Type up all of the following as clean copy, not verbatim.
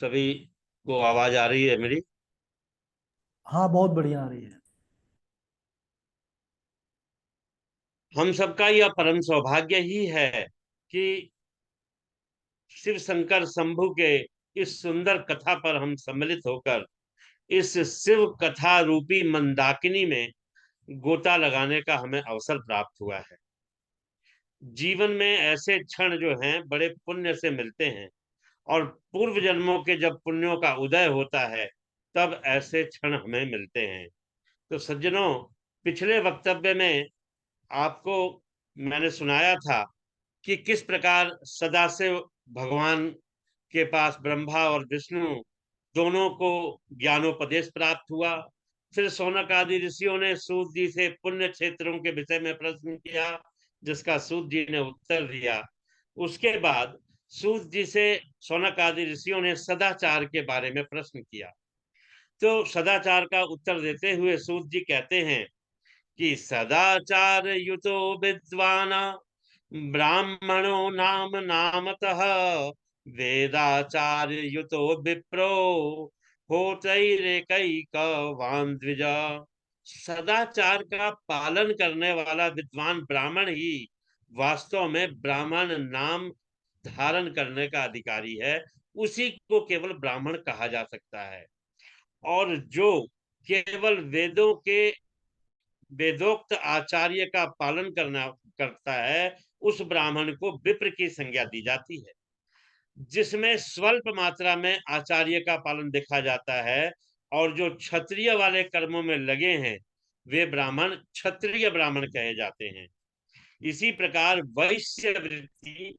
सभी को आवाज आ रही है मेरी? हाँ, बहुत बढ़िया आ रही है। हम सबका यह परम सौभाग्य ही है कि शिव शंकर शंभु के इस सुंदर कथा पर हम सम्मिलित होकर इस शिव कथा रूपी मंदाकिनी में गोता लगाने का हमें अवसर प्राप्त हुआ है। जीवन में ऐसे क्षण जो हैं बड़े पुण्य से मिलते हैं, और पूर्व जन्मों के जब पुण्यों का उदय होता है तब ऐसे क्षण हमें मिलते हैं। तो सज्जनों, पिछले वक्तव्य में आपको मैंने सुनाया था कि किस प्रकार सदाशिव भगवान के पास ब्रह्मा और विष्णु दोनों को ज्ञानोपदेश प्राप्त हुआ। फिर शौनक आदि ऋषियों ने सूत जी से पुण्य क्षेत्रों के विषय में प्रश्न किया, जिसका सूत जी ने उत्तर दिया। उसके बाद सूत जी से शौनक आदि ऋषियों ने सदाचार के बारे में प्रश्न किया। तो सदाचार का उत्तर देते हुए सूत जी कहते हैं कि सदाचार युतो विद्वान ब्राह्मणो नाम नामतः वेदाचार्य युतो विप्रो होतैरेकैकवान् द्विजा। सदाचार का पालन करने वाला विद्वान ब्राह्मण ही वास्तव में ब्राह्मण नाम धारण करने का अधिकारी है। उसी को केवल ब्राह्मण कहा जा सकता है। और जो केवल वेदोक्त आचार्य का पालन करना करता है, उस ब्राह्मण को विप्र की संज्ञा दी जाती है। जिसमें स्वल्प मात्रा में आचार्य का पालन देखा जाता है और जो क्षत्रिय वाले कर्मों में लगे हैं, वे ब्राह्मण क्षत्रिय ब्राह्मण कहे जाते हैं। इसी प्रकार वैश्य वृत्ति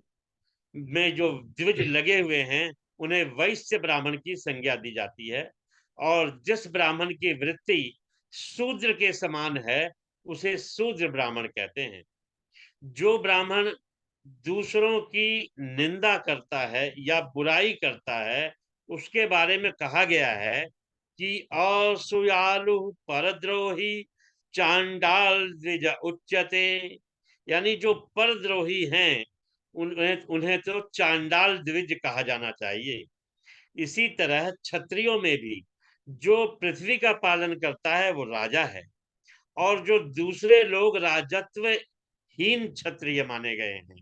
में जो द्विज लगे हुए हैं, उन्हें वैश्य ब्राह्मण की संज्ञा दी जाती है। और जिस ब्राह्मण की वृत्ति शूद्र के समान है, उसे शूद्र ब्राह्मण कहते हैं। जो ब्राह्मण दूसरों की निंदा करता है या बुराई करता है, उसके बारे में कहा गया है कि असूयालु परद्रोही चांडाल द्विज उच्यते। यानी जो परद्रोही हैं, उन्हें उन्हें तो चांडाल द्विज कहा जाना चाहिए। इसी तरह क्षत्रियों में भी जो पृथ्वी का पालन करता है वो राजा है, और जो दूसरे लोग राजत्व हीन क्षत्रिय माने गए हैं,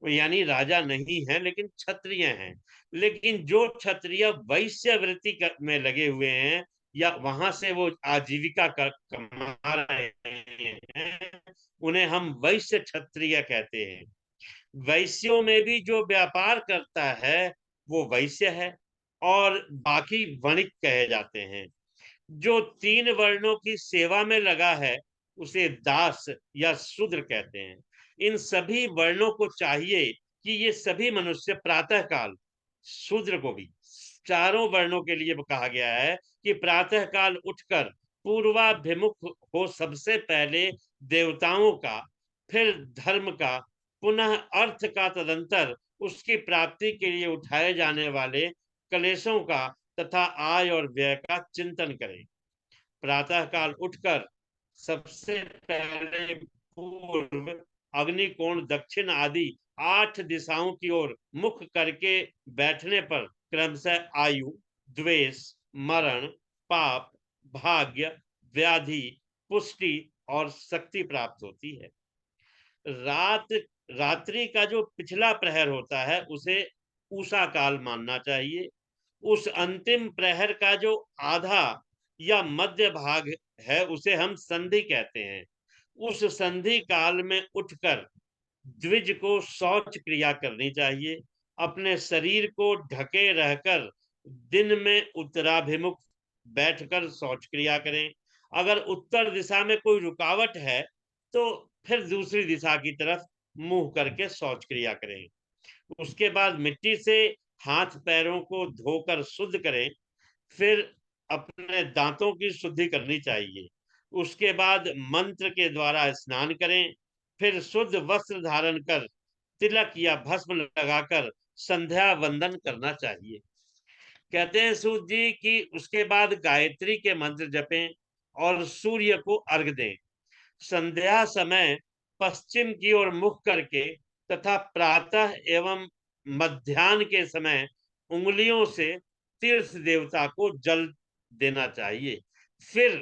वो यानी राजा नहीं है लेकिन क्षत्रिय हैं। लेकिन जो क्षत्रिय वैश्य वृत्ति में लगे हुए हैं या वहां से वो आजीविका कमा रहे हैं, उन्हें हम वैश्य क्षत्रिय कहते हैं। वैश्यों में भी जो व्यापार करता है वो वैश्य है, और बाकी वणिक कहे जाते हैं। जो तीन वर्णों की सेवा में लगा है, उसे दास या शूद्र कहते हैं। इन सभी वर्णों को चाहिए कि ये सभी मनुष्य प्रातः काल, शूद्र को भी चारों वर्णों के लिए कहा गया है कि प्रातः काल उठकर पूर्वाभिमुख हो, सबसे पहले देवताओं का, फिर धर्म का, पुनः अर्थ का, तदंतर उसकी प्राप्ति के लिए उठाए जाने वाले कलेशों का तथा आय और व्यय का चिंतन करें। प्रातः काल उठकर सबसे पहले पूर्व, अग्निकोण, दक्षिण आदि 8 दिशाओं की ओर मुख करके बैठने पर क्रमशः आयु, द्वेष, मरण, पाप, भाग्य, व्याधि, पुष्टि और शक्ति प्राप्त होती है। रात रात्रि का जो पिछला प्रहर होता है उसे उषा काल मानना चाहिए। उस अंतिम प्रहर का जो आधा या मध्य भाग है, उसे हम संधि कहते हैं। उस संधि काल में उठकर द्विज को शौच क्रिया करनी चाहिए। अपने शरीर को ढके रहकर दिन में उत्तराभिमुख बैठकर शौच क्रिया करें। अगर उत्तर दिशा में कोई रुकावट है तो फिर दूसरी दिशा की तरफ मुंह करके शौच क्रिया करें। उसके बाद मिट्टी से हाथ पैरों को धोकर शुद्ध करें। फिर अपने दांतों की शुद्धि करनी चाहिए। उसके बाद मंत्र के द्वारा स्नान करें। फिर शुद्ध वस्त्र धारण कर तिलक या भस्म लगाकर संध्या वंदन करना चाहिए। कहते हैं सूत जी कि उसके बाद गायत्री के मंत्र जपें और सूर्य को अर्घ दें। संध्या समय पश्चिम की ओर मुख करके तथा प्रातः एवं मध्यान्ह के समय उंगलियों से तीर्थ देवता को जल देना चाहिए। फिर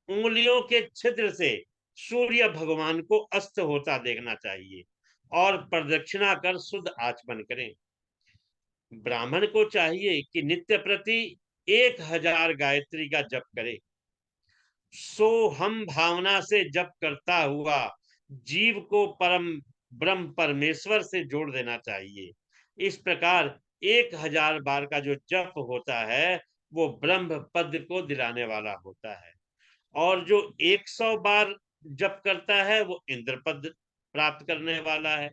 उंगलियों के छिद्र से सूर्य भगवान को अस्त होता देखना चाहिए और प्रदक्षिणा कर शुद्ध आचमन करें। ब्राह्मण को चाहिए कि नित्य प्रति 1000 गायत्री का जप करे। सो हम भावना से जप करता हुआ जीव को परम ब्रह्म परमेश्वर से जोड़ देना चाहिए। इस प्रकार 1000 बार का जो जप होता है वो ब्रह्म पद को दिलाने वाला होता है, और जो 100 बार जप करता है वो इंद्र पद प्राप्त करने वाला है।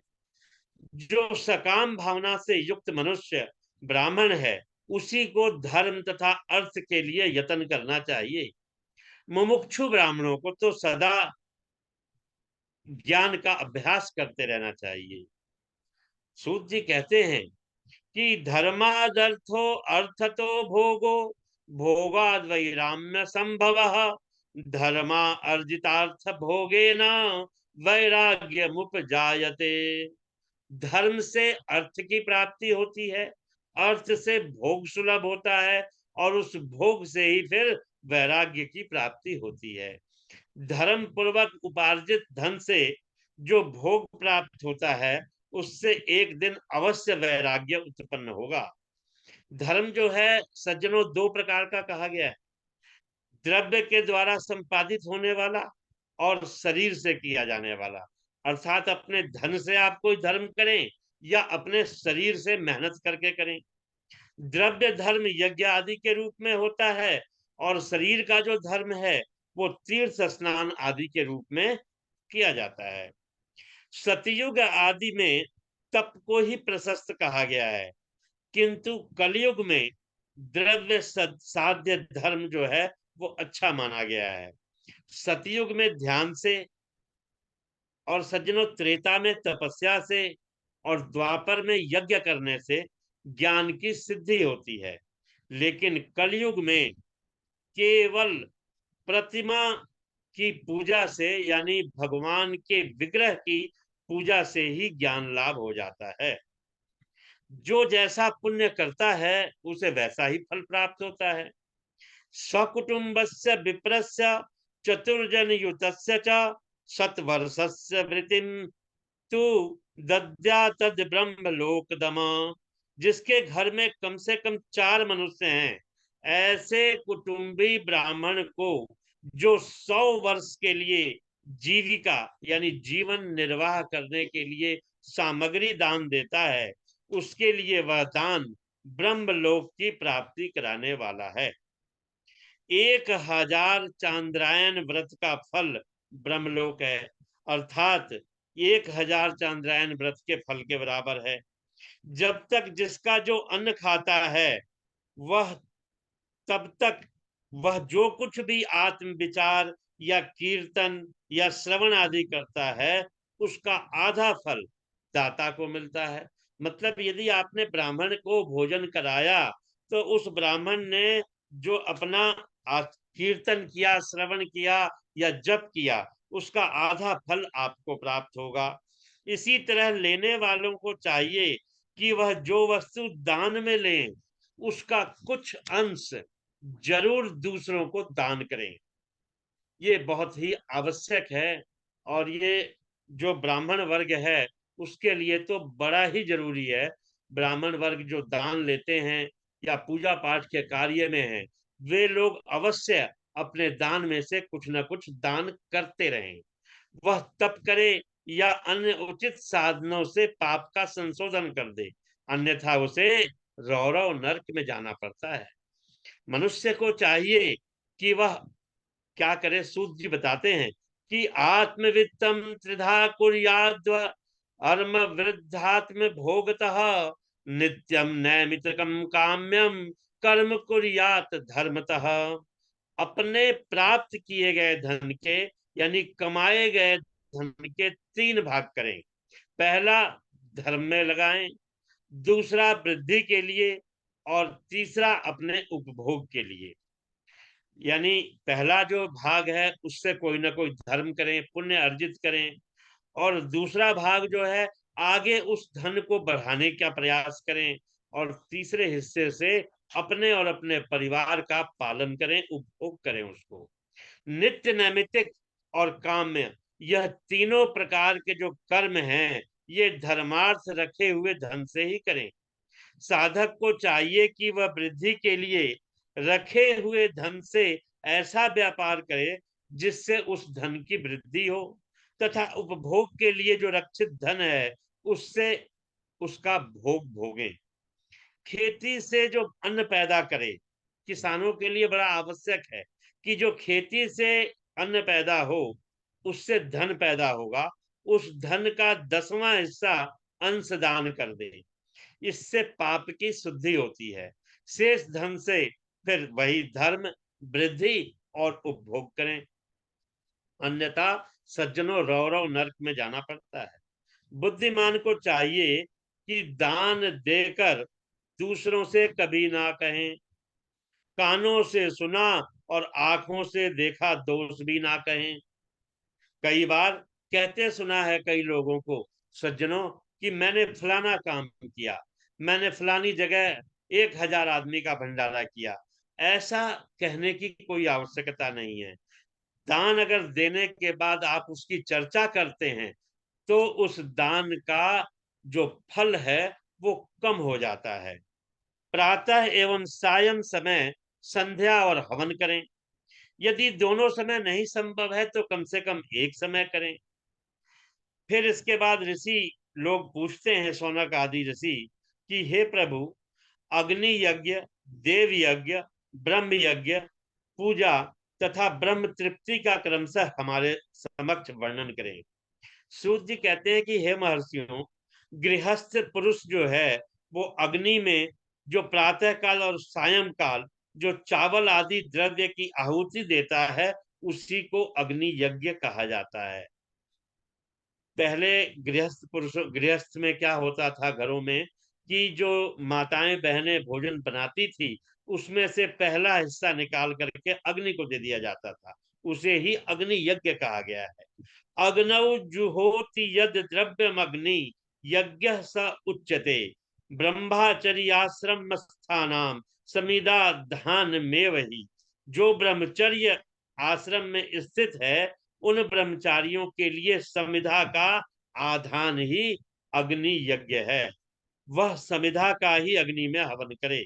जो सकाम भावना से युक्त मनुष्य ब्राह्मण है, उसी को धर्म तथा अर्थ के लिए यत्न करना चाहिए। मुमुक्षु ब्राह्मणों को तो सदा ज्ञान का अभ्यास करते रहना चाहिए। सूत जी कहते हैं कि धर्मादर्थो अर्थतो भोगो भोगाद वैराम्य संभव धर्मा अर्जितार्थ भोगेन वैराग्य मुपजायते। धर्म से अर्थ की प्राप्ति होती है, अर्थ से भोग सुलभ होता है, और उस भोग से ही फिर वैराग्य की प्राप्ति होती है। धर्म पूर्वक उपार्जित धन से जो भोग प्राप्त होता है, उससे एक दिन अवश्य वैराग्य उत्पन्न होगा। धर्म जो है सज्जनों दो प्रकार का कहा गया है, द्रव्य के द्वारा संपादित होने वाला और शरीर से किया जाने वाला। अर्थात अपने धन से आप कोई धर्म करें या अपने शरीर से मेहनत करके करें। द्रव्य धर्म यज्ञ आदि के रूप में होता है, और शरीर का जो धर्म है वो तीर्थ स्नान आदि के रूप में किया जाता है। सतयुग आदि में तप को ही प्रशस्त कहा गया है, किंतु कलयुग में द्रव्य साध्य धर्म जो है वो अच्छा माना गया है। सतयुग में ध्यान से, और सज्जनों त्रेता में तपस्या से, और द्वापर में यज्ञ करने से ज्ञान की सिद्धि होती है। लेकिन कलयुग में केवल प्रतिमा की पूजा से, यानी भगवान के विग्रह की पूजा से ही ज्ञान लाभ हो जाता है। जो जैसा पुण्य करता है उसे वैसा ही फल प्राप्त होता है। स्वकुटुंबस्य विप्रस्य चतुर्जन युतस्य च शतवर्षस्य वृतिम तू दद्या तद ब्रह्म लोकदम। जिसके घर में कम से कम 4 मनुष्य हैं, ऐसे कुटुंबी ब्राह्मण को जो 100 वर्ष के लिए जीविका यानी जीवन निर्वाह करने के लिए सामग्री दान देता है, उसके लिए वह दान ब्रह्मलोक की प्राप्ति कराने वाला है। 1000 चांद्रायन व्रत का फल ब्रह्मलोक है, अर्थात 1000 चांद्रायन व्रत के फल के बराबर है। जब तक जिसका जो अन्न खाता है वह, तब तक वह जो कुछ भी आत्म विचार या कीर्तन या श्रवण आदि करता है, उसका आधा फल दाता को मिलता है। मतलब यदि आपने ब्राह्मण को भोजन कराया तो उस ब्राह्मण ने जो अपना कीर्तन किया, श्रवण किया या जप किया, उसका आधा फल आपको प्राप्त होगा। इसी तरह लेने वालों को चाहिए कि वह जो वस्तु दान में लें उसका कुछ अंश जरूर दूसरों को दान करें। ये बहुत ही आवश्यक है, और ये जो ब्राह्मण वर्ग है उसके लिए तो बड़ा ही जरूरी है। ब्राह्मण वर्ग जो दान लेते हैं या पूजा पाठ के कार्य में है, वे लोग अवश्य अपने दान में से कुछ न कुछ दान करते रहें। वह तप करे या अन्य उचित साधनों से पाप का संशोधन कर दे, अन्यथा उसे रौरव नरक में जाना पड़ता है। मनुष्य को चाहिए कि वह क्या करे। सूत जी बताते हैं कि आत्मवित्तम त्रिधा कुर्याद् अर्म वृद्धात्म भोगतः नित्यम नैमित्तिकम काम्यम कर्म कुर्यात धर्मतः। अपने प्राप्त किए गए धन के यानी कमाए गए धन के 3 भाग करें। पहला धर्म में लगाएं, दूसरा वृद्धि के लिए, और तीसरा अपने उपभोग के लिए। यानी पहला जो भाग है उससे कोई ना कोई धर्म करें, पुण्य अर्जित करें, और दूसरा भाग जो है आगे उस धन को बढ़ाने का प्रयास करें, और तीसरे हिस्से से अपने और अपने परिवार का पालन करें, उपभोग करें उसको। नित्य नैमित्तिक और काम्य, यह तीनों प्रकार के जो कर्म हैं, ये धर्मार्थ रखे हुए धन से ही करें। साधक को चाहिए कि वह वृद्धि के लिए रखे हुए धन से ऐसा व्यापार करे जिससे उस धन की वृद्धि हो, तथा उपभोग के लिए जो रक्षित धन है उससे उसका भोग भोगे। खेती से जो अन्न पैदा करे, किसानों के लिए बड़ा आवश्यक है कि जो खेती से अन्न पैदा हो, उससे धन पैदा होगा, उस धन का 10वां हिस्सा अंश दान कर दे। इससे पाप की शुद्धि होती है। शेष धन से फिर वही धर्म, वृद्धि और उपभोग करें, अन्यथा सज्जनों रौरव नरक में जाना पड़ता है। बुद्धिमान को चाहिए कि दान देकर दूसरों से कभी ना कहें, कानों से सुना और आंखों से देखा दोष भी ना कहें। कई बार कहते सुना है कई लोगों को, सज्जनों, कि मैंने फलाना काम किया, मैंने फलानी जगह 1000 आदमी का भंडारा किया। ऐसा कहने की कोई आवश्यकता नहीं है। दान अगर देने के बाद आप उसकी चर्चा करते हैं तो उस दान का जो फल है वो कम हो जाता है। प्रातः एवं सायं समय संध्या और हवन करें। यदि दोनों समय नहीं संभव है तो कम से कम एक समय करें। फिर इसके बाद ऋषि लोग पूछते हैं, शौनक आदि ऋषि, कि हे प्रभु, अग्नि यज्ञ, देव यज्ञ, ब्रह्म यज्ञ, पूजा तथा ब्रह्म तृप्ति का क्रमशः हमारे समक्ष वर्णन करें। सूत जी कहते हैं कि हे महर्षियों, गृहस्थ पुरुष जो है वो अग्नि में जो प्रातः काल और सायं काल जो चावल आदि द्रव्य की आहुति देता है उसी को अग्नि यज्ञ कहा जाता है। पहले गृहस्थ में क्या होता था घरों में कि जो माताएं बहनें भोजन बनाती थी उसमें से पहला हिस्सा निकाल करके अग्नि को दे दिया जाता था, उसे ही अग्नि यज्ञ कहा गया है। अग्नौ जुहोति यद द्रव्यम अग्नि यज्ञ स उच्यते ब्रह्मचर्याश्रम स्थानाम समिदा धान में वही। जो ब्रह्मचर्य आश्रम में स्थित है उन ब्रह्मचारियों के लिए समिधा का आधान ही अग्नि यज्ञ है। वह समिधा का ही अग्नि में हवन करे।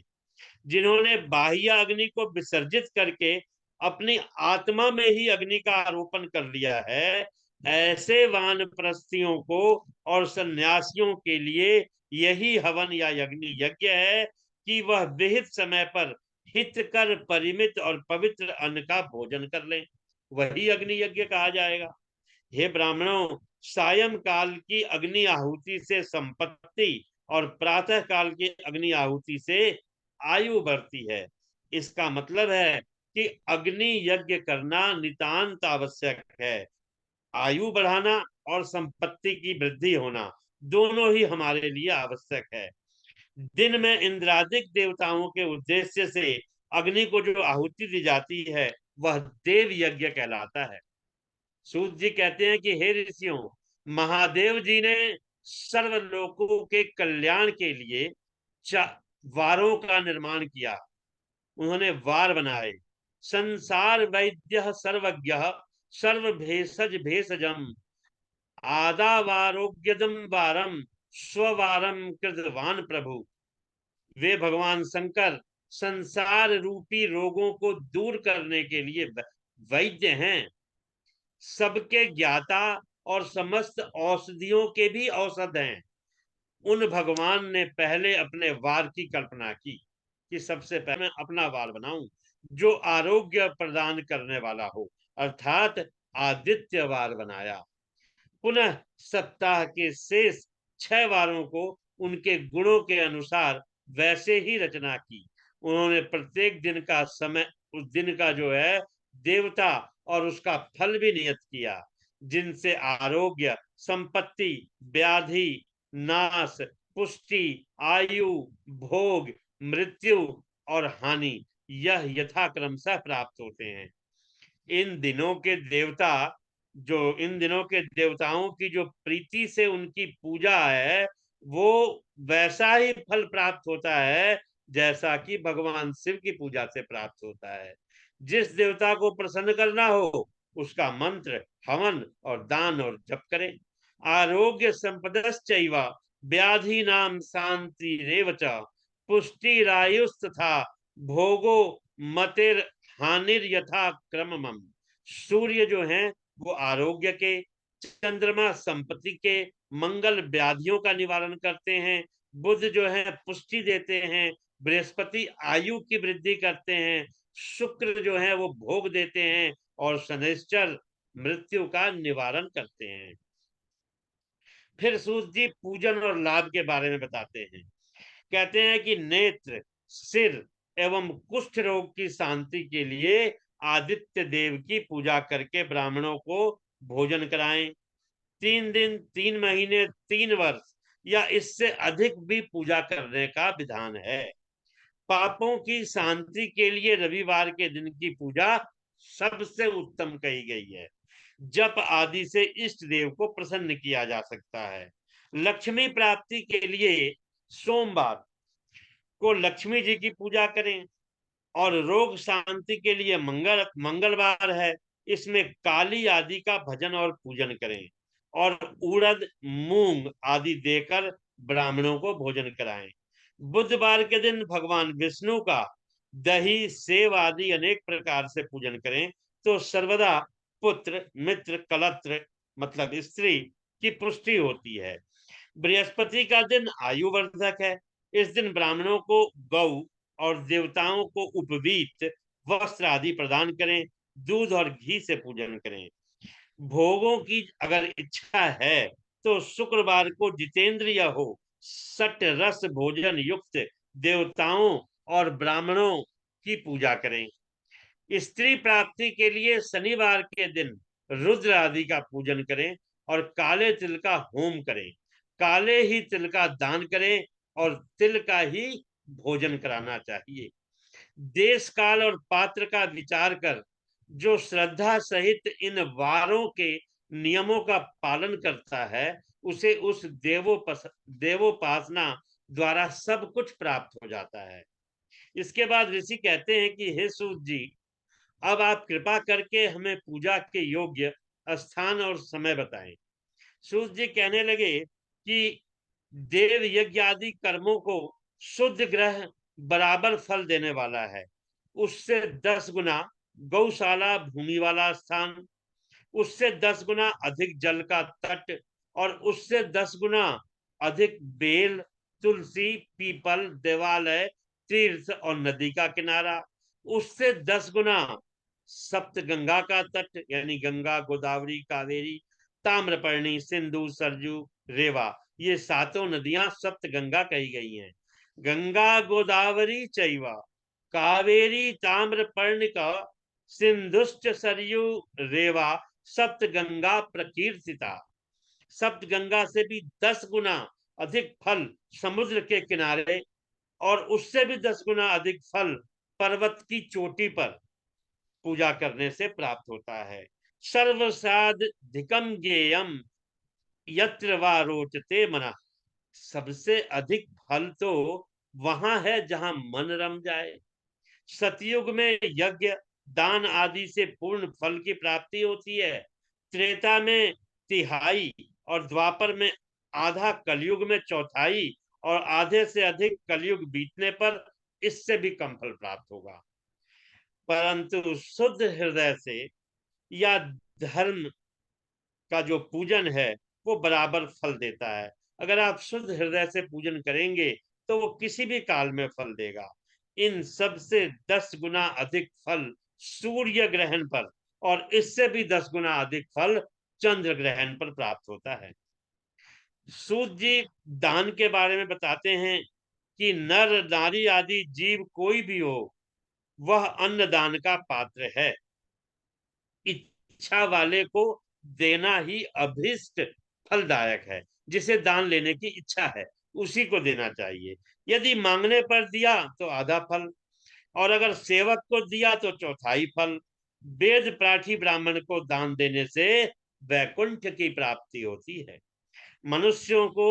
जिन्होंने बाह्य अग्नि को विसर्जित करके अपनी आत्मा में ही अग्नि का आरोपण कर लिया है, ऐसे वानप्रस्थियों को और सन्यासियों के लिए यही हवन या अग्नि यज्ञ है कि वह विहित समय पर हितकर परिमित और पवित्र अन्न का भोजन कर लें। वही अग्नि यज्ञ कहा जाएगा। हे ब्राह्मणों, सायं काल की अग्नि आहुति से संपत्ति और प्रातः काल की अग्नि आहुति से आयु बढ़ती है। इसका मतलब है कि अग्नि यज्ञ करना नितांत आवश्यक है। आयु बढ़ाना और संपत्ति की वृद्धि होना दोनों ही हमारे लिए आवश्यक है। दिन में इंद्रादिक देवताओं के उद्देश्य से अग्नि को जो आहुति दी जाती है वह देव यज्ञ कहलाता है। सूत जी कहते हैं कि हे ऋषियों, महादेव जी ने सर्वलोकों के कल्याण के लिए वारों का निर्माण किया। उन्होंने वार बनाए। संसार वैद्य सर्वज्ञ सर्व भेषज भेषजम आदावारोग्यदम वारम स्ववारम कृतवान प्रभु। वे भगवान शंकर संसार रूपी रोगों को दूर करने के लिए वैद्य हैं, सबके ज्ञाता और समस्त औषधियों के भी औषध हैं। उन भगवान ने पहले अपने वार की कल्पना की कि सबसे पहले मैं अपना वार बनाऊं जो आरोग्य प्रदान करने वाला हो, अर्थात आदित्य वार बनाया। पुनः सप्ताह के शेष 6 वारों को उनके गुणों के अनुसार वैसे ही रचना की। उन्होंने प्रत्येक दिन का समय, उस दिन का जो है देवता और उसका फल भी नियत किया, जिनसे आरोग्य, संपत्ति, व्याधि, नाश, पुष्टि, आयु, भोग, मृत्यु और हानि यह यथाक्रमशः प्राप्त होते हैं। इन दिनों के देवता इन दिनों के देवताओं की जो प्रीति से उनकी पूजा है वो वैसा ही फल प्राप्त होता है जैसा कि भगवान शिव की पूजा से प्राप्त होता है। जिस देवता को प्रसन्न करना हो उसका मंत्र, हवन और दान और जप करें। आरोग्य संपदश्चैव व्याधीनां शान्तिरेव च पुष्टिरायुस्तथा भोगो मतिर हानिर यथा क्रमम। सूर्य जो है वो आरोग्य के, चंद्रमा संपत्ति के, मंगल व्याधियों का निवारण करते हैं, बुध जो है पुष्टि देते हैं, बृहस्पति आयु की वृद्धि करते हैं, शुक्र जो है वो भोग देते हैं और शनिश्चर मृत्यु का निवारण करते हैं। फिर सूत जी पूजन और लाभ के बारे में बताते हैं। कहते हैं कि नेत्र, सिर एवं कुष्ठ रोग की शांति के लिए आदित्य देव की पूजा करके ब्राह्मणों को भोजन कराएं। 3 दिन, 3 महीने, 3 वर्ष या इससे अधिक भी पूजा करने का विधान है। पापों की शांति के लिए रविवार के दिन की पूजा सबसे उत्तम कही गई है। जप आदि से इष्ट देव को प्रसन्न किया जा सकता है। लक्ष्मी प्राप्ति के लिए सोमवार को लक्ष्मी जी की पूजा करें और रोग शांति के लिए मंगलवार है, इसमें काली आदि का भजन और पूजन करें और उड़द, मूंग आदि देकर ब्राह्मणों को भोजन कराएं। बुधवार के दिन भगवान विष्णु का दही, सेव आदि अनेक प्रकार से पूजन करें तो सर्वदा पुत्र, मित्र, कलत्र मतलब स्त्री की पुष्टि होती है। बृहस्पति का दिन आयुवर्धक है। इस दिन ब्राह्मणों को गौ और देवताओं को उपवीत वस्त्र आदि प्रदान करें, दूध और घी से पूजन करें। भोगों की अगर इच्छा है तो शुक्रवार को जितेंद्रिय हो सट रस भोजन युक्त देवताओं और ब्राह्मणों की पूजा करें। स्त्री प्राप्ति के लिए शनिवार के दिन रुद्र आदि का पूजन करें और काले तिल का होम करें। काले ही तिल का दान करें और तिल का ही भोजन कराना चाहिए। देश काल और पात्र का विचार कर जो श्रद्धा सहित इन वारों के नियमों का पालन करता है उसे उस देवोपासना द्वारा सब कुछ प्राप्त हो जाता है। इसके बाद ऋषि कहते हैं कि हे सूत जी, अब आप कृपा करके हमें पूजा के योग्य स्थान और समय बताएं। सूत जी कहने लगे कि देव यज्ञ आदि कर्मों को शुद्ध ग्रह बराबर फल देने वाला है। उससे 10 गुना गौशाला भूमि वाला स्थान, उससे 10 गुना अधिक जल का तट और उससे 10 गुना अधिक बेल, तुलसी, पीपल, देवालय, तीर्थ और नदी का किनारा, उससे 10 गुना सप्त गंगा का तट यानी गंगा, गोदावरी, कावेरी, ताम्रपर्णी, सिंधु, सरजू, रेवा, ये सातों नदियां सप्त गंगा कही गई हैं। गंगा गोदावरी चैवा कावेरी ताम्रपर्णिका सिंधुश्च सरयू रेवा सप्त गंगा प्रकीर्तिता। सप्त गंगा से भी 10 गुना अधिक फल समुद्र के किनारे और उससे भी 10 गुना अधिक फल पर्वत की चोटी पर पूजा करने से प्राप्त होता है। सर्वसाधिकम ज्ञेयम यत्र वा रोचते मना। सबसे अधिक फल तो वहां है जहां मन रम जाए। सतयुग में यज्ञ, दान आदि से पूर्ण फल की प्राप्ति होती है। त्रेता में तिहाई और द्वापर में आधा, कलयुग में चौथाई और आधे से अधिक कलयुग बीतने पर इससे भी कम फल प्राप्त होगा। परंतु शुद्ध हृदय से या धर्म का जो पूजन है वो बराबर फल देता है। अगर आप शुद्ध हृदय से पूजन करेंगे तो वो किसी भी काल में फल देगा। इन सब से 10 गुना अधिक फल सूर्य ग्रहण पर और इससे भी 10 गुना अधिक फल चंद्र ग्रहण पर प्राप्त होता है। सूत जी दान के बारे में बताते हैं कि नर, नारी आदि जीव कोई भी हो वह अन्न दान का पात्र है। इच्छा वाले को देना ही अभिष्ट फलदायक है। जिसे दान लेने की इच्छा है उसी को देना चाहिए। यदि मांगने पर दिया तो आधा फल और अगर सेवक को दिया तो चौथाई फल। वेद पाठी ब्राह्मण को दान देने से वैकुंठ की प्राप्ति होती है। मनुष्यों को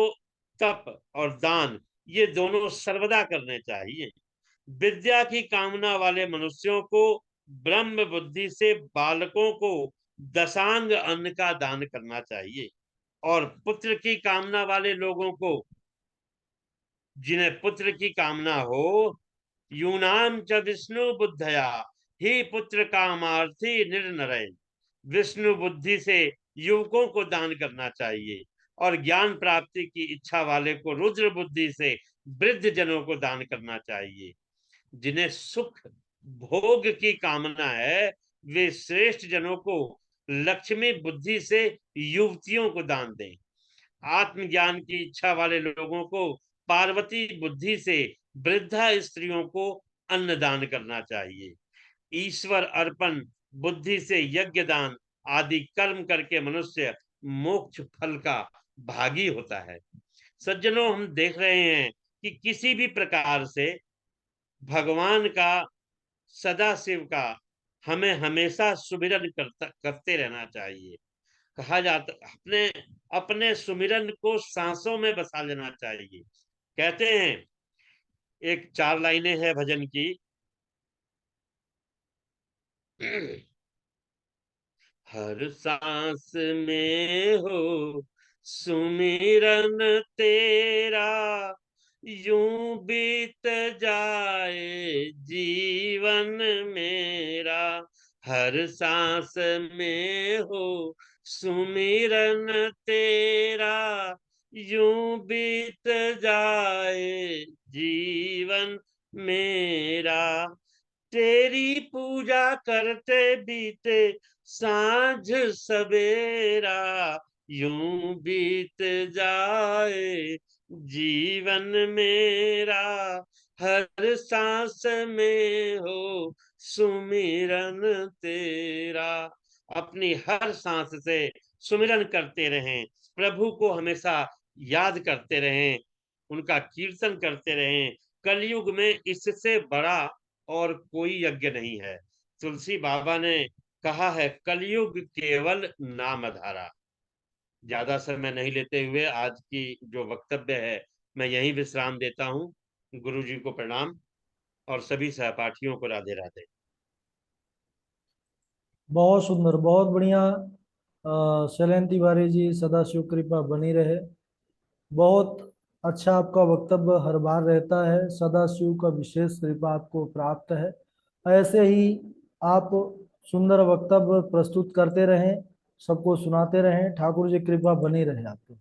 तप और दान ये दोनों सर्वदा करने चाहिए। विद्या की कामना वाले मनुष्यों को ब्रह्म बुद्धि से बालकों को दशांग अन्न का दान करना चाहिए, और पुत्र की कामना वाले लोगों को, जिन्हें पुत्र की कामना हो, यूनाम च विष्णु बुद्धया ही पुत्र कामार्थी निर्नरय, विष्णु बुद्धि से युवकों को दान करना चाहिए, और ज्ञान प्राप्ति की इच्छा वाले को रुद्र बुद्धि से वृद्ध जनों को दान करना चाहिए। जिन्हें सुख भोग की कामना है, वे श्रेष्ठ जनों को लक्ष्मी बुद्धि से युवतियों को दान दें। आत्मज्ञान की इच्छा वाले लोगों को पार्वती बुद्धि से वृद्धा स्त्रियों को अन्न दान करना चाहिए। ईश्वर अर्पण बुद्धि से यज्ञ दान आदि कर्म करके मनुष्य मोक्ष फल का भागी होता है। सज्जनों, हम देख रहे हैं कि किसी भी प्रकार से भगवान का, सदा शिव का हमें हमेशा सुमिरन करते रहना चाहिए। कहा जाता, अपने अपने सुमिरन को सांसों में बसा लेना चाहिए। कहते हैं, एक 4 लाइनें हैं भजन की। हर सांस में हो सुमिरन तेरा, यूं बीत जाए जीवन मेरा। हर सांस में हो सुमिरन तेरा, यूं बीत जाए जीवन मेरा। तेरी पूजा करते बीते सांझ सवेरा, यूं बीत जाए जीवन मेरा। हर सांस में हो सुमिरन तेरा। अपनी हर सांस से सुमिरन करते रहें, प्रभु को हमेशा याद करते रहें, उनका कीर्तन करते रहें। कलयुग में इससे बड़ा और कोई यज्ञ नहीं है। तुलसी बाबा ने कहा है, कलयुग केवल नामधारा। ज्यादा समय नहीं लेते हुए आज की जो वक्तव्य है, मैं यहीं विश्राम देता हूँ। गुरु जी को प्रणाम, और सभी सहपाठियों को राधे राधे। बहुत सुंदर, बहुत बढ़िया। शैलेंद्र तिवारी जी, सदाशिव कृपा बनी रहे। बहुत अच्छा आपका वक्तव्य हर बार रहता है, सदाशिव का विशेष कृपा आपको प्राप्त है। ऐसे ही आप सुंदर वक्तव्य प्रस्तुत करते रहें, सबको सुनाते रहें। ठाकुर जी कृपा बनी रहे आपको।